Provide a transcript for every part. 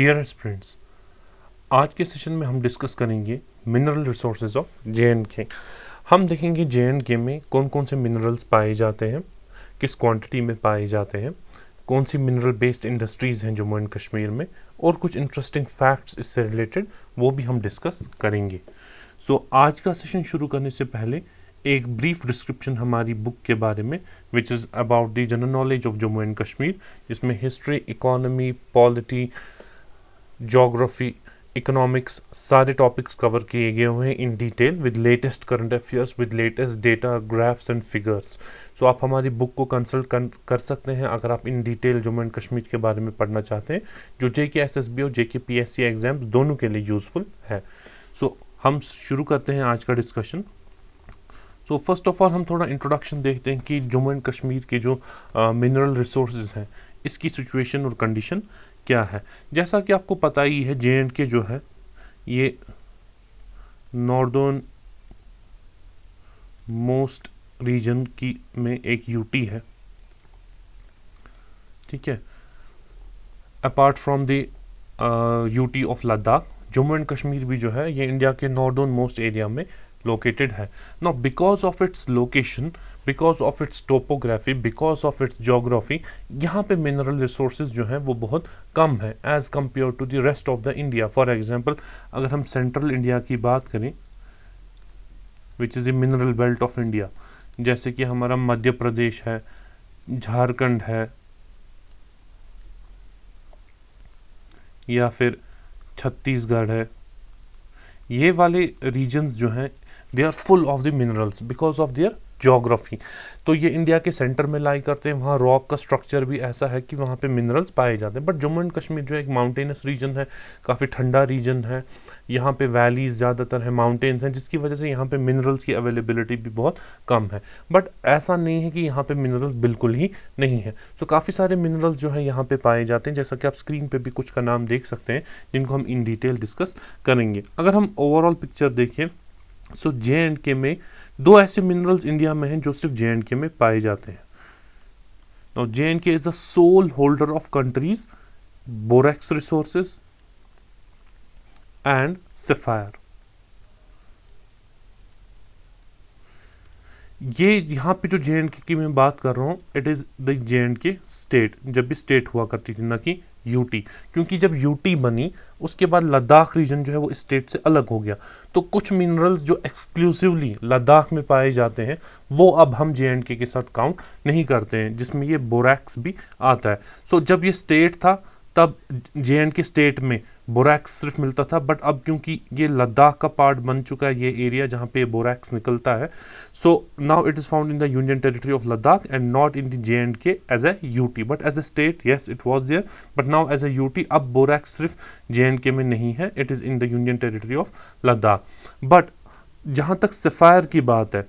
Dear aspirants, आज के session में हम डिस्कस करेंगे मिनरल रिसोर्सेज ऑफ जे.एंड.के। हम देखेंगे जे.एंड.के में कौन कौन से मिनरल्स पाए जाते हैं, किस क्वांटिटी में पाए जाते हैं, कौन सी मिनरल बेस्ड इंडस्ट्रीज़ हैं जम्मू एंड कश्मीर में, और कुछ इंटरेस्टिंग फैक्ट्स इससे रिलेटेड वो भी हम डिस्कस करेंगे। आज का सेशन शुरू करने से पहले एक ब्रीफ डिस्क्रिप्शन हमारी बुक के बारे में, which is about the general knowledge of Jammu and Kashmir, जिसमें history, economy, polity, geography, economics सारे टॉपिक्स कवर किए गए हुए हैं in detail with latest current affairs, with latest data, graphs and figures. आप हमारी बुक को कंसल्ट कर सकते हैं अगर आप in detail Jammu and Kashmir के बारे में पढ़ना चाहते हैं, जो JK SSB और JK PSC एग्जाम्स दोनों के लिए यूज़फुल है। हम शुरू करते हैं आज का डिस्कशन। फर्स्ट ऑफ ऑल हम थोड़ा इंट्रोडक्शन देखते हैं कि जम्मू एंड कश्मीर के जो मिनरल रिसोर्सेज हैं, इसकी सिचुएशन और कंडीशन क्या है। जैसा कि आपको पता ही है, जे.एंड.के जो है ये नॉर्दर्न मोस्ट रीजन की में एक यूटी है, ठीक है। Apart from the UT of Ladakh, Jammu and Kashmir भी जो है ये इंडिया के नॉर्दर्न मोस्ट एरिया में लोकेटेड है। Now because of its location, because of its topography, because of its geography, यहाँ पे मिनरल रिसोर्सेज जो हैं वो बहुत कम है as compare to the rest of the India. For example, अगर हम सेंट्रल इंडिया की बात करें, which is the mineral belt of India, जैसे कि हमारा मध्य प्रदेश है, झारखंड है, या फिर छत्तीसगढ़ है, ये वाले रीजन्स जो हैं they are full of the minerals because of their geography. तो ये इंडिया के सेंटर में लाई करते हैं, वहाँ रॉक का स्ट्रक्चर भी ऐसा है कि वहाँ पे मिनरल्स पाए जाते हैं। बट जम्मू एंड कश्मीर जो है एक माउंटेनस रीजन है, काफ़ी ठंडा रीजन है, यहाँ पे वैलीज ज़्यादातर है, माउंटेन्स हैं, जिसकी वजह से यहाँ पे मिनरल्स की अवेलेबिलिटी भी बहुत कम है। बट ऐसा नहीं है कि यहाँ पे मिनरल्स बिल्कुल ही नहीं है। काफ़ी सारे मिनरल्स जो है यहाँ पे पाए जाते हैं, जैसा कि आप स्क्रीन पे भी कुछ का नाम देख सकते हैं, जिनको हम इन डिटेल डिस्कस करेंगे। अगर हम ओवरऑल पिक्चर देखें, जे.एंड.के में दो ऐसे मिनरल्स इंडिया में हैं जो सिर्फ जे.एंड.के में पाए जाते हैं। Now J&K is the sole holder of country's borax resources and sapphire. ये यहाँ पे जो जे.एंड.के की मैं बात कर रहा हूँ, it is the J&K state, जब भी स्टेट हुआ करती थी, ना कि यूटी, क्योंकि जब यूटी बनी उसके बाद लद्दाख रीजन जो है वो स्टेट से अलग हो गया। तो कुछ मिनरल्स जो एक्सक्लूसिवली लद्दाख में पाए जाते हैं वो अब हम जे.एंड.के के साथ काउंट नहीं करते हैं, जिसमें ये बोरैक्स भी आता है। जब ये स्टेट था तब जे.एंड.के स्टेट में बोरैक्स सिर्फ मिलता था, बट अब क्योंकि ये लद्दाख का पार्ट बन चुका है, ये एरिया जहाँ पे बोरैक्स निकलता है, so now it is found in the union territory of Ladakh and not in the J and K as a UT, but as a state yes it was there, but now as a UT अब borax सिर्फ J and K में नहीं है, it is in the union territory of Ladakh. But जहाँ तक sapphire की बात है,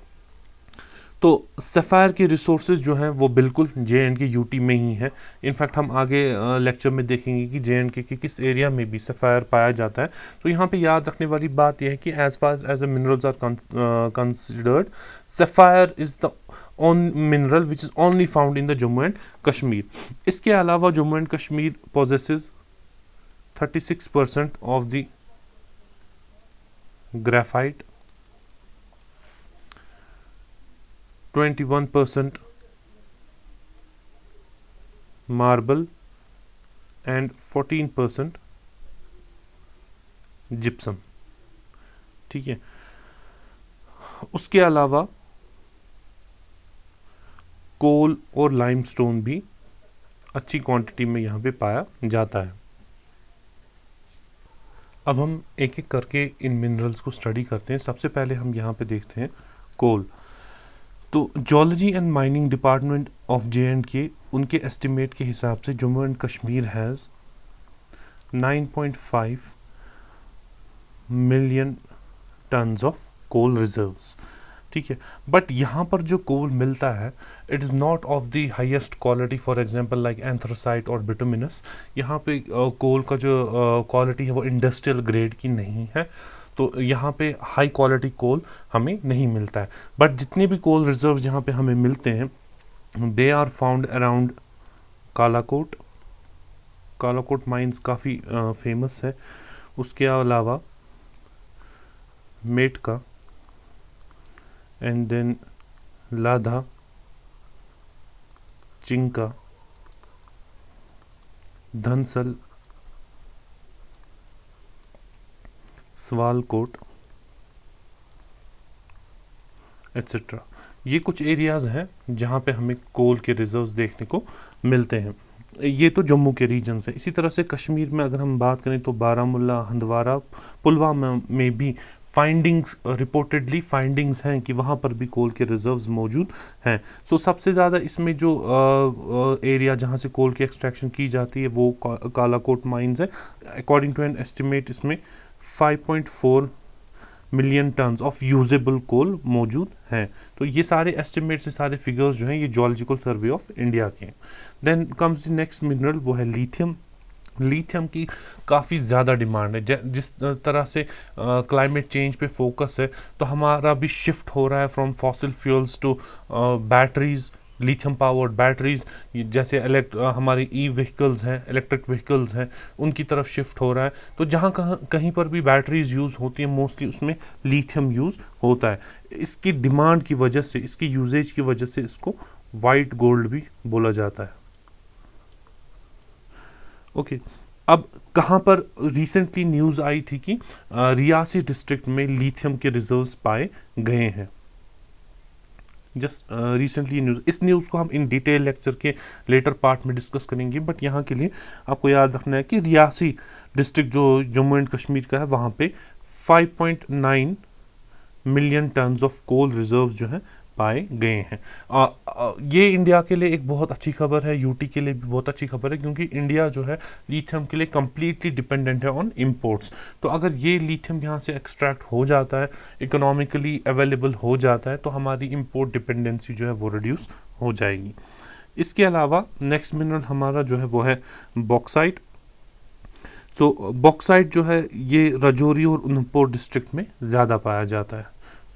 तो सफ़ायर के रिसोर्सेज जो हैं वो बिल्कुल जे.एंड.के यूटी में ही है। इनफैक्ट हम आगे लेक्चर में देखेंगे कि जे.एंड.के के किस एरिया में भी सफ़ायर पाया जाता है। तो यहाँ पे याद रखने वाली बात यह है कि as far as a minerals are considered, sapphire is the on mineral which is only found in the Jammu and Kashmir. इसके अलावा Jammu and Kashmir possesses 36% of the graphite, 21% marble and 14% gypsum, ठीक है। उसके अलावा कोल और लाइमस्टोन भी अच्छी क्वांटिटी में यहाँ पे पाया जाता है। अब हम एक एक करके इन मिनरल्स को स्टडी करते हैं। सबसे पहले हम यहाँ पे देखते हैं कोल। तो geology and mining department of J and K उनके एस्टिमेट के हिसाब से Jammu and Kashmir has 9.5 million tons of coal reserves, ठीक है। बट यहाँ पर जो कोल मिलता है it is not of the highest quality, for example like anthracite और बिटुमिनस। यहाँ पे कोल का जो क्वालिटी है वो इंडस्ट्रियल ग्रेड की नहीं है, तो यहाँ पे हाई क्वालिटी कोल हमें नहीं मिलता है। बट जितने भी कोल रिजर्व यहाँ पे हमें मिलते हैं, they are found around Kalakot, Kalakot mines काफ़ी फेमस है। उसके अलावा Metka and then Ladha, Chinka, Dhansal, Sawalkot etcetera. ये कुछ एरियाज़ हैं जहाँ पे हमें कोल के रिजर्व्स देखने को मिलते हैं। ये तो जम्मू के रीजन से। इसी तरह से कश्मीर में अगर हम बात करें तो बारामूला, हंदवारा, पुलवामा में भी फाइंडिंग्स, रिपोर्टेडली फाइंडिंग्स हैं कि वहाँ पर भी कोल के रिजर्व्स मौजूद हैं। सो सबसे ज़्यादा इसमें जो एरिया जहाँ से कोल की एक्सट्रैक्शन की जाती है वो कालाकोट माइंस है। अकॉर्डिंग टू एन एस्टिमेट इसमें 5.4 मिलियन टन्स ऑफ यूजेबल कोल मौजूद हैं। तो ये सारे एस्टिमेट से सारे फिगर्स जो हैं ये जियोलॉजिकल सर्वे ऑफ इंडिया के हैं। Then comes the next mineral, वो है लिथियम। लिथियम की काफ़ी ज़्यादा डिमांड है। जिस तरह से क्लाइमेट चेंज पे फोकस है तो हमारा भी शिफ्ट हो रहा है from fossil fuels to batteries, lithium powered batteries. जैसे हमारी ई व्हीकल्स हैं, इलेक्ट्रिक व्हीकल्स हैं, उनकी तरफ शिफ्ट हो रहा है। तो जहाँ कहीं पर भी बैटरीज यूज़ होती हैं मोस्टली उसमें लिथियम यूज़ होता है। इसकी डिमांड की वजह से, इसकी यूजेज की वजह से इसको वाइट गोल्ड भी बोला जाता है। ओके अब कहाँ पर रिसेंटली न्यूज़ आई थी कि रियासी डिस्ट्रिक्ट में लिथियम के रिजर्व्स पाए गए हैं। जस्ट रिसेंटली न्यूज़, इस न्यूज़ को हम इन डिटेल लेक्चर के लेटर पार्ट में डिस्कस करेंगे, बट यहाँ के लिए आपको याद रखना है कि रियासी डिस्ट्रिक्ट जो जम्मू एंड कश्मीर का है वहाँ पे 5.9 million tons of coal reserves जो हैं पाए गए हैं। ये इंडिया के लिए एक बहुत अच्छी खबर है, यूटी के लिए भी बहुत अच्छी खबर है, क्योंकि इंडिया जो है लिथियम के लिए कम्प्लीटली डिपेंडेंट है ऑन इंपोर्ट्स। तो अगर ये लिथियम यहाँ से एक्सट्रैक्ट हो जाता है, इकोनॉमिकली अवेलेबल हो जाता है, तो हमारी इंपोर्ट डिपेंडेंसी जो है वो रिड्यूस हो जाएगी। इसके अलावा नेक्स्ट मिनरल हमारा जो है वो है बॉक्साइट। तो बॉक्साइट जो है ये राजौरी और उधमपुर डिस्ट्रिक्ट में ज़्यादा पाया जाता है।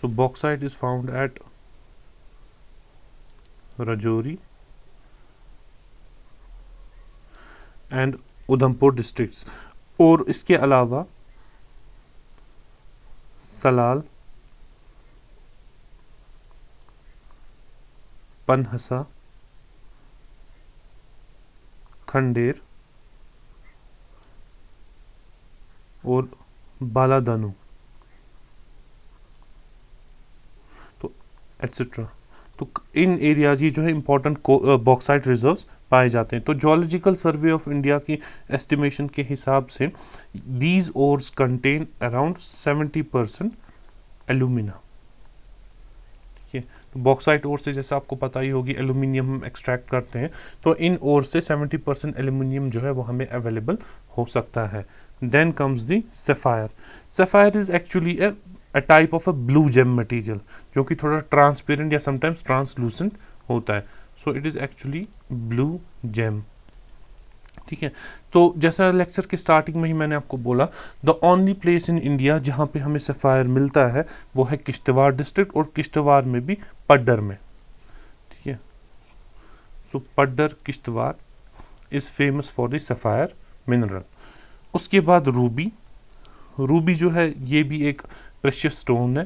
So bauxite is found at Rajouri and Udhampur districts. और इसके अलावा सलाल, पनहसा, खंडेर और बालादानू तो एट्सेट्रा। तो इन एरियाज ये जो है इंपॉर्टेंट बॉक्साइट रिजर्व्स पाए जाते हैं। तो जियोलॉजिकल सर्वे ऑफ इंडिया की एस्टिमेशन के हिसाब से these ores contain around 70% alumina. ठीक है, तो बॉक्साइट ओर से जैसे आपको पता ही होगी एल्यूमिनियम हम एक्सट्रैक्ट करते हैं, तो इन ओर से 70% एल्यूमिनियम जो है वो हमें अवेलेबल हो सकता है। Then comes the sapphire. Sapphire is actually a type of a blue gem material जो कि थोड़ा ट्रांसपेरेंट या समटाइम्स ट्रांसलूसेंट होता है। So it is actually blue gem. ठीक है, तो जैसा लेक्चर के स्टार्टिंग में ही मैंने आपको बोला, the only place in India जहाँ पे हमें सफ़ायर मिलता है वो है किश्तवाड़ डिस्ट्रिक्ट, और किश्तवाड़ में भी पड्डर में। ठीक है, so Paddar Kishtwar is famous for the sapphire mineral. उसके बाद रूबी। रूबी जो है ये भी एक प्रेशियस स्टोन है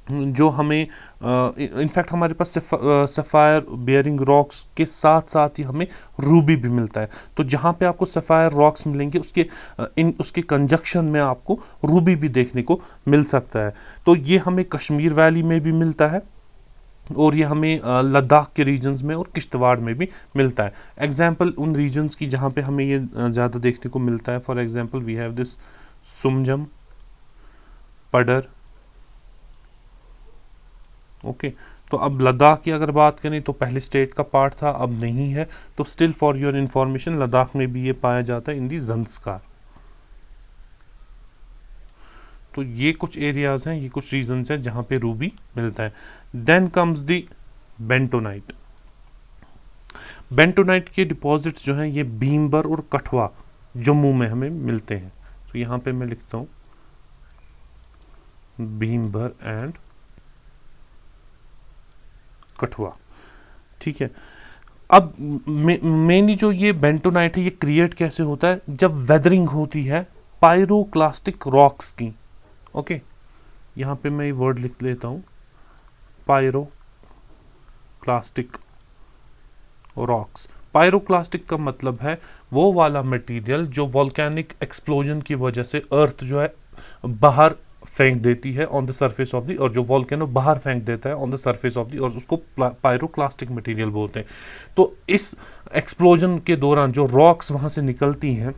जो हमें इनफैक्ट हमारे पास सफ़ायर बेयरिंग रॉक्स के साथ साथ ही हमें रूबी भी मिलता है। तो जहाँ पे आपको सफ़ायर रॉक्स मिलेंगे उसके कंजक्शन में आपको रूबी भी देखने को मिल सकता है। तो ये हमें कश्मीर वैली में भी मिलता है, और ये हमें लद्दाख के रीजन्स में और किश्तवाड़ में भी मिलता है। एग्जाम्पल उन रीजन्स की जहाँ पे हमें ये ज़्यादा देखने को मिलता है, for example we have this Sumjam, Padar. Okay, तो अब लद्दाख की अगर बात करें तो पहले स्टेट का पार्ट था, अब नहीं है। तो still for your information Ladakh में भी ये पाया जाता है इन दी ज़ंस्कार। तो ये कुछ एरियाज हैं, ये कुछ रीजन्स हैं जहाँ पे रूबी मिलता है। Then comes the bentonite. Bentonite के डिपॉजिट्स जो हैं ये भीमबर और कठवा जम्मू में हमें मिलते हैं। तो यहाँ पे मैं लिखता हूँ भीमबर एंड कठवा। ठीक है, अब मेनली जो ये बेंटोनाइट है ये क्रिएट कैसे होता है, जब वेदरिंग होती है पायरोक्लास्टिक रॉक्स की। ओके, यहाँ पे मैं ये वर्ड लिख लेता हूँ, पायरोक्लास्टिक रॉक्स। पायरोक्लास्टिक का मतलब है वो वाला मटेरियल जो वॉल्केनिक एक्सप्लोजन की वजह से अर्थ जो है बाहर फेंक देती है on the surface of the, और जो वॉल्केनो बाहर फेंक देता है on the surface of the, और उसको पायरोक्लास्टिक मटेरियल बोलते हैं। तो इस एक्सप्लोजन के दौरान जो रॉक्स वहाँ से निकलती हैं,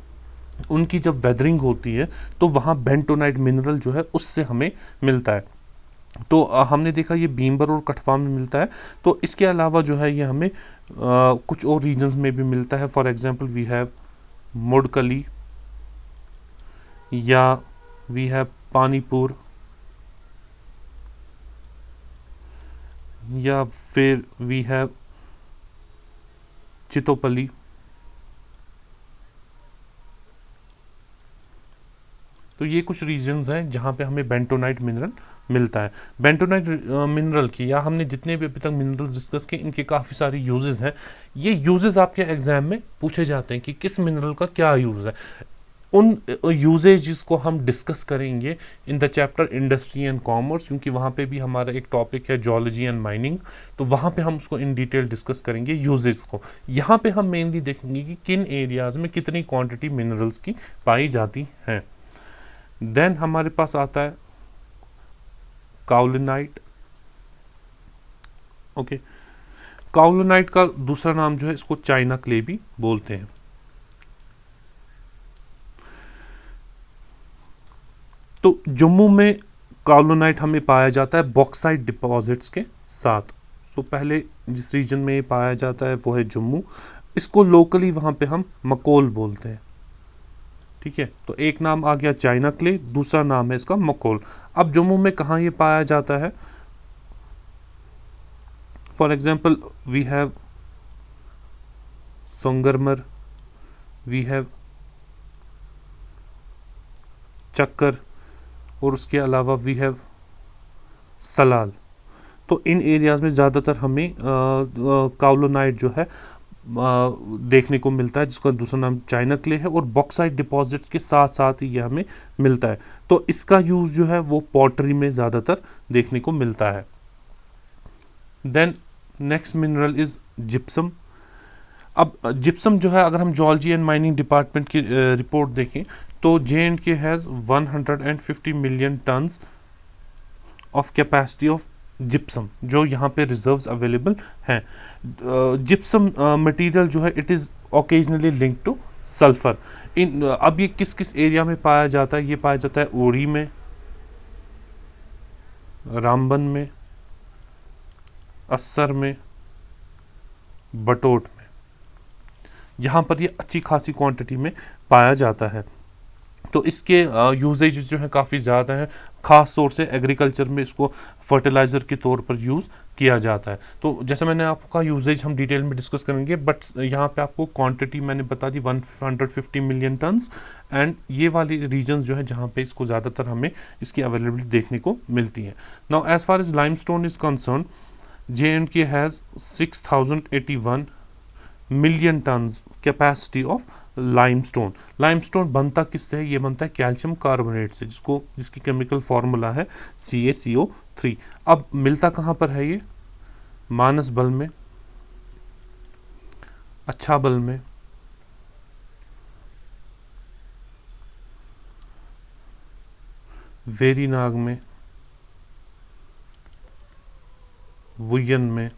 उनकी जब वेदरिंग होती है तो वहाँ बेंटोनाइट मिनरल जो है उससे हमें मिलता है। तो हमने देखा ये भीमबर और कठवा में मिलता है। तो इसके अलावा जो है ये हमें कुछ और रीजन्स में भी मिलता है। फॉर एग्जांपल वी हैव मुडकली, या वी हैव पानीपुर, या फिर वी हैव चितोपली। तो ये कुछ रीजन्स हैं जहाँ पे हमें बेंटोनाइट मिनरल मिलता है। बेंटोनाइट मिनरल की, या हमने जितने भी अभी तक मिनरल्स डिस्कस किए, इनके काफ़ी सारे यूजेस हैं। ये यूजेस आपके एग्जाम में पूछे जाते हैं कि किस मिनरल का क्या यूज़ है। उन यूजेज को हम डिस्कस करेंगे in the chapter industry and commerce, क्योंकि वहाँ पे भी हमारा एक टॉपिक है जियोलॉजी एंड माइनिंग। तो वहाँ पे हम उसको इन डिटेल डिस्कस करेंगे यूजेस को। यहाँ पे हम मेनली देखेंगे कि किन एरियाज़ में कितनी क्वांटिटी मिनरल्स की पाई जाती हैं। देन हमारे पास आता है काओलिनाइट। ओके, काओलिनाइट का दूसरा नाम जो है इसको चाइना क्ले भी बोलते हैं। तो जम्मू में काओलिनाइट हमें पाया जाता है बॉक्साइट डिपॉजिट्स के साथ। तो पहले जिस रीजन में ये पाया जाता है वो है जम्मू। इसको लोकली वहाँ पे हम मकोल बोलते हैं। ठीक है, तो एक नाम आ गया चाइना क्ले, दूसरा नाम है इसका मकोल। अब जम्मू में कहाँ ये पाया जाता है? फॉर एग्जाम्पल वी हैव संगमरमर, वी हैव चक्कर, और उसके अलावा वी हैव सलाल। तो इन एरियाज़ में ज़्यादातर हमें काओलिनाइट जो है देखने को मिलता है, जिसका दूसरा नाम चाइना क्ले है, और बॉक्साइट डिपॉजिट्स के साथ साथ ही ये हमें मिलता है। तो इसका यूज़ जो है वो पॉटरी में ज़्यादातर देखने को मिलता है। Then next mineral is gypsum. अब जिप्सम जो है, अगर हम जियोलॉजी एंड माइनिंग डिपार्टमेंट की रिपोर्ट देखें तो J&K has 150 million tons of capacity of gypsum, जो यहाँ पे रिजर्व्स अवेलेबल हैं। जिप्सम मटेरियल जो है it is occasionally link to sulphur. अब ये किस किस एरिया में पाया जाता है? ये पाया जाता है ओरी में, रामबन में, अस्सर में, बटोट में। यहाँ पर ये अच्छी खासी क्वांटिटी में पाया जाता है। तो इसके यूजेज जो है काफ़ी ज़्यादा है। ख़ास तौर से एग्रीकल्चर में इसको फर्टिलाइज़र के तौर पर यूज़ किया जाता है। तो जैसे मैंने आपका यूजेज हम डिटेल में डिस्कस करेंगे, बट यहाँ पे आपको क्वांटिटी मैंने बता दी 150 मिलियन टन्स। एंड ये वाली रीजन्स जो है जहाँ पे इसको ज़्यादातर हमें इसकी अवेलेबिलिटी देखने को मिलती है। Now as far as limestone is concern, J&K has 6081 million tons capacity of limestone. Limestone बनता किससे है? ये बनता है कैल्शियम कार्बोनेट से, जिसकी केमिकल फार्मूला है CaCO3। अब मिलता कहाँ पर है? ये मानसबल में, अच्छाबल में, वेरीनाग में, वुयन में,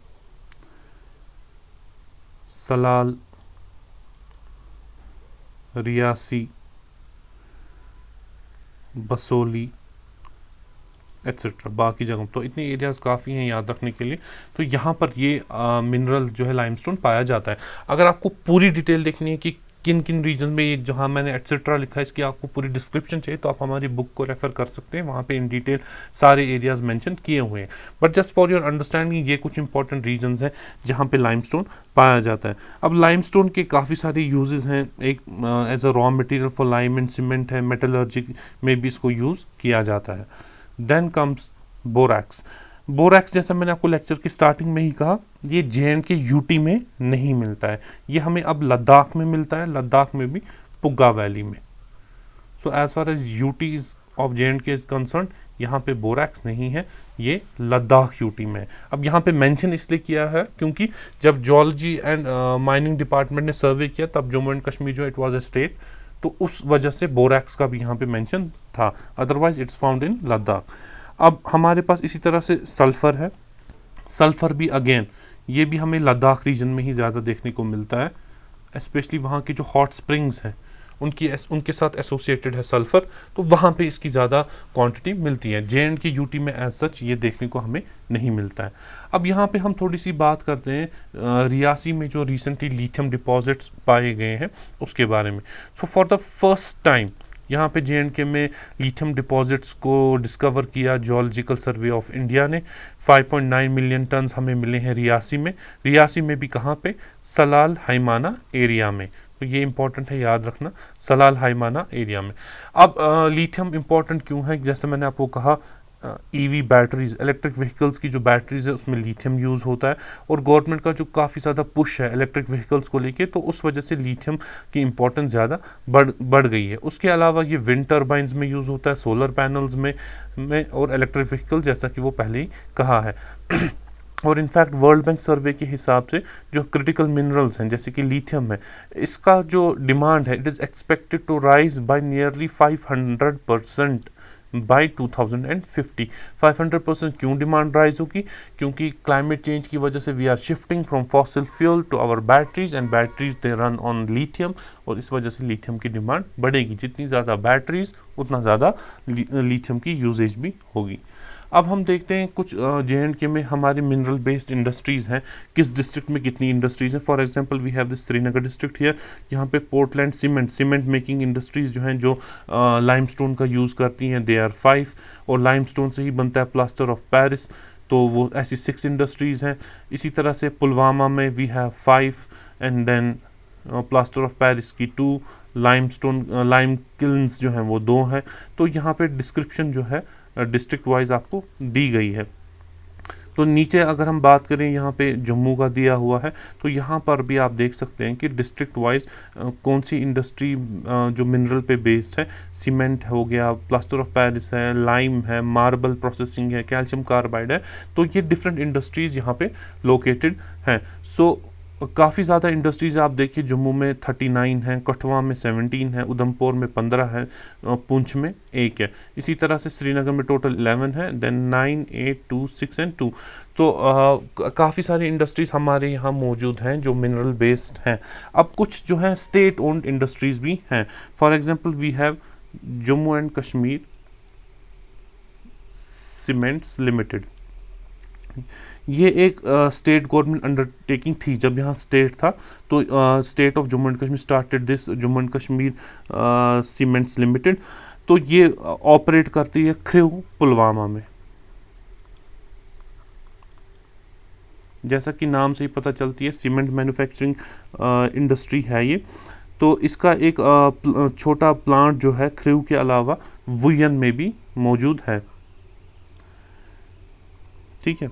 सलाल, रियासी, बसोली एट्सेट्रा, बाकी जगह। तो इतने एरियाज़ काफ़ी हैं याद रखने के लिए। तो यहाँ पर ये मिनरल जो है लाइमस्टोन पाया जाता है। अगर आपको पूरी डिटेल देखनी है कि किन किन रीजन में ये जहाँ मैंने एट्सेट्रा लिखा है इसकी आपको पूरी डिस्क्रिप्शन चाहिए, तो आप हमारी बुक को रेफर कर सकते हैं। वहाँ पे इन डिटेल सारे एरियाज़ मेंशन किए हुए हैं। But just for your understanding ये कुछ इंपॉर्टेंट रीजन्स हैं जहाँ पे लाइमस्टोन पाया जाता है। अब लाइमस्टोन के काफ़ी सारे यूजेस हैं। एक as a raw material for lime and cement है, मेटलर्जी में भी इसको यूज़ किया जाता है। Then comes borax. बोरैक्स जैसा मैंने आपको लेक्चर की स्टार्टिंग में ही कहा, ये जे.एंड.के यूटी में नहीं मिलता है, ये हमें अब लद्दाख में मिलता है, लद्दाख में भी पुग्गा वैली में। So as far as UT is of J and K is concern, यहाँ पे बोरैक्स नहीं है, ये लद्दाख यूटी में है। अब यहाँ पे मेंशन इसलिए किया है क्योंकि जब जियोलॉजी एंड माइनिंग डिपार्टमेंट ने सर्वे किया तब जम्मू एंड कश्मीर जो इट वाज अ स्टेट, तो उस वजह से बोरैक्स का भी यहाँ पे मेंशन था, otherwise it's found in Ladakh. अब हमारे पास इसी तरह से सल्फर है। सल्फर भी अगेन ये भी हमें लद्दाख रीजन में ही ज़्यादा देखने को मिलता है, स्पेशली वहाँ की जो हॉट स्प्रिंग्स हैं उनके साथ एसोसिएटेड है सल्फ़र, तो वहाँ पे इसकी ज़्यादा क्वांटिटी मिलती है। जे.एंड.के यूटी में एज सच ये देखने को हमें नहीं मिलता है। अब यहाँ पे हम थोड़ी सी बात करते हैं रियासी में जो रिसेंटली लिथियम डिपॉजिट्स पाए गए हैं उसके बारे में। So for the first time यहाँ पे जे.एंड.के में लिथियम डिपॉजिट्स को डिस्कवर किया जियोलॉजिकल सर्वे ऑफ इंडिया ने। 5.9 मिलियन टन्स हमें मिले हैं रियासी में। रियासी में भी कहाँ पे? सलाल हाइमाना एरिया में। तो ये इंपॉर्टेंट है, याद रखना, सलाल हाइमाना एरिया में। अब लिथियम इंपॉर्टेंट क्यों है? जैसे मैंने आपको कहा ईवी बैटरीज, इलेक्ट्रिक व्हीकल्स की जो बैटरीज है उसमें लिथियम यूज़ होता है, और गवर्नमेंट का जो काफ़ी ज़्यादा पुश है इलेक्ट्रिक व्हीकल्स को लेके, तो उस वजह से लिथियम की इंपॉर्टेंस ज़्यादा बढ़ गई है। उसके अलावा ये विंड टर्बाइंस में यूज़ होता है, सोलर पैनल्स में और इलेक्ट्रिक व्हीकल, जैसा कि वो पहले ही कहा है। और इनफैक्ट वर्ल्ड बैंक सर्वे के हिसाब से जो क्रिटिकल मिनरल्स हैं जैसे कि लिथियम है, इसका जो डिमांड है it is expected to rise by nearly 500% by 2050। 500% क्यों डिमांड राइज होगी? क्योंकि क्लाइमेट चेंज की वजह से we are shifting from fossil fuel to our batteries, and batteries they run on lithium, और इस वजह से लिथियम की डिमांड बढ़ेगी। जितनी ज़्यादा बैटरीज उतना ज़्यादा लिथियम की यूजेज भी होगी। अब हम देखते हैं कुछ जे.एंड.के में हमारे मिनरल बेस्ड इंडस्ट्रीज़ हैं, किस डिस्ट्रिक्ट में कितनी इंडस्ट्रीज़ हैं। For example we have this Srinagar district here, यहाँ पे पोर्टलैंड सीमेंट मेकिंग इंडस्ट्रीज़ जो हैं, जो लाइमस्टोन का यूज़ करती हैं, दे आर 5, और लाइमस्टोन से ही बनता है प्लास्टर ऑफ पेरिस, तो वो ऐसी 6 इंडस्ट्रीज़ हैं। इसी तरह से पुलवामा में we have 5, and then plaster of Paris की 2, लाइम किल्न्स जो हैं वो 2 हैं। तो यहाँ पे डिस्क्रिप्शन जो है डिस्ट्रिक्ट वाइज आपको दी गई है। तो नीचे अगर हम बात करें यहाँ पे जम्मू का दिया हुआ है, तो यहाँ पर भी आप देख सकते हैं कि डिस्ट्रिक्ट वाइज कौन सी इंडस्ट्री जो मिनरल पे बेस्ड है। सीमेंट हो गया, प्लास्टर ऑफ पेरिस है, लाइम है, मार्बल प्रोसेसिंग है, कैल्शियम कार्बाइड है, तो ये डिफरेंट इंडस्ट्रीज़ यहाँ पे लोकेटेड हैं। सो काफ़ी ज़्यादा इंडस्ट्रीज़ आप देखिए, जम्मू में 39 हैं, कठुआ में 17 है, उधमपुर में 15 है, पुंछ में 1 है। इसी तरह से श्रीनगर में टोटल 11 है, देन 9, 8, 2, 6 एंड 2। तो काफ़ी सारी इंडस्ट्रीज़ हमारे यहाँ मौजूद हैं जो मिनरल बेस्ड हैं। अब कुछ जो है स्टेट ओन्ड इंडस्ट्रीज़ भी हैं। For example we have Jammu and Kashmir cements limited. ये एक स्टेट गवर्नमेंट अंडरटेकिंग थी। जब यहाँ स्टेट था तो state of Jammu and Kashmir started this Jammu and Kashmir cements limited. तो ये ऑपरेट करती है ख्रिव पुलवामा में। जैसा कि नाम से ही पता चलती है, सीमेंट मैन्युफैक्चरिंग इंडस्ट्री है ये। तो इसका एक छोटा प्लांट जो है ख्रिव के अलावा वुयन में भी मौजूद है। ठीक है,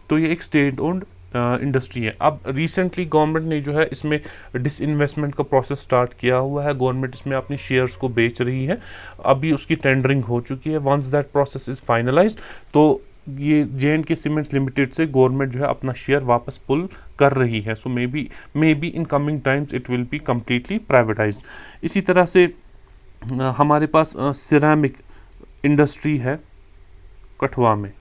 तो ये एक स्टेट ओन्ड इंडस्ट्री है। अब रिसेंटली गवर्नमेंट ने जो है इसमें डिसइन्वेस्टमेंट का प्रोसेस स्टार्ट किया हुआ है। गवर्नमेंट इसमें अपनी शेयर्स को बेच रही है, अभी उसकी टेंडरिंग हो चुकी है। Once that process is finalised तो ये जे.एंड.के सीमेंट्स लिमिटेड से गवर्नमेंट जो है अपना शेयर वापस पुल कर रही है। So maybe in coming times it will be completely privatised. इसी तरह से हमारे पास सिरेमिक इंडस्ट्री है कठुआ में।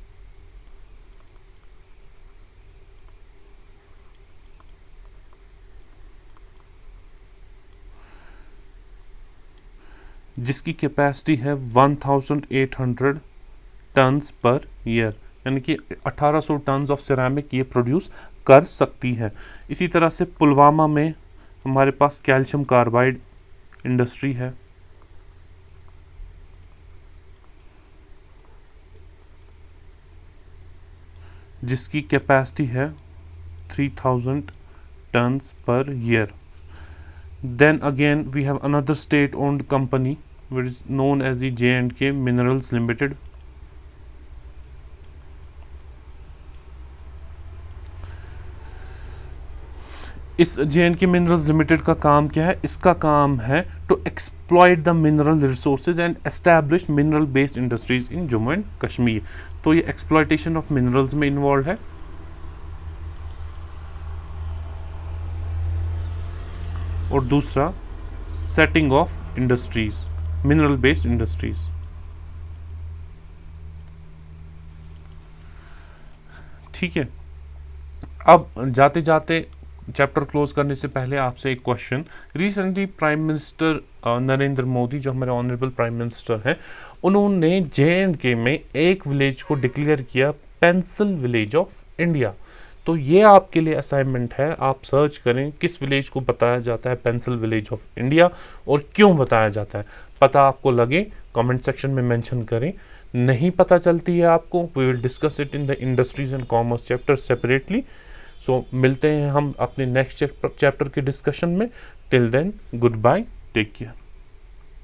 जिसकी कैपेसिटी है 1800 टन्स पर ईयर, यानी कि 1800 टन्स ऑफ सिरेमिक ये प्रोड्यूस कर सकती है। इसी तरह से पुलवामा में हमारे पास कैल्शियम कार्बाइड इंडस्ट्री है। जिसकी कैपेसिटी है 3000 tons per year. Then again we have another state owned company which is known as the J&K Minerals Limited. इस JNK मिनरल्स लिमिटेड का काम क्या है? इसका काम है to exploit the mineral resources and establish mineral based industries in Jammu and Kashmir. तो ये एक्सप्लॉइटेशन ऑफ मिनरल्स में इन्वॉल्व है। और दूसरा setting of industries, mineral based industries. ठीक है, अब जाते जाते चैप्टर क्लोज करने से पहले आपसे एक question. Recently prime minister Narendra Modi, जो हमारे ऑनरेबल प्राइम मिनिस्टर हैं, उन्होंने JNK में एक विलेज को डिक्लेयर किया पेंसिल विलेज ऑफ इंडिया। तो ये आपके लिए असाइनमेंट है, आप सर्च करें किस विलेज को बताया जाता है पेंसिल विलेज ऑफ इंडिया और क्यों बताया जाता है। पता आपको लगे कमेंट सेक्शन में मेंशन करें, नहीं पता चलती है आपको, we will discuss it in the industries and commerce chapter separately. So मिलते हैं हम अपने नेक्स्ट चैप्टर के डिस्कशन में। Till then good bye, take care.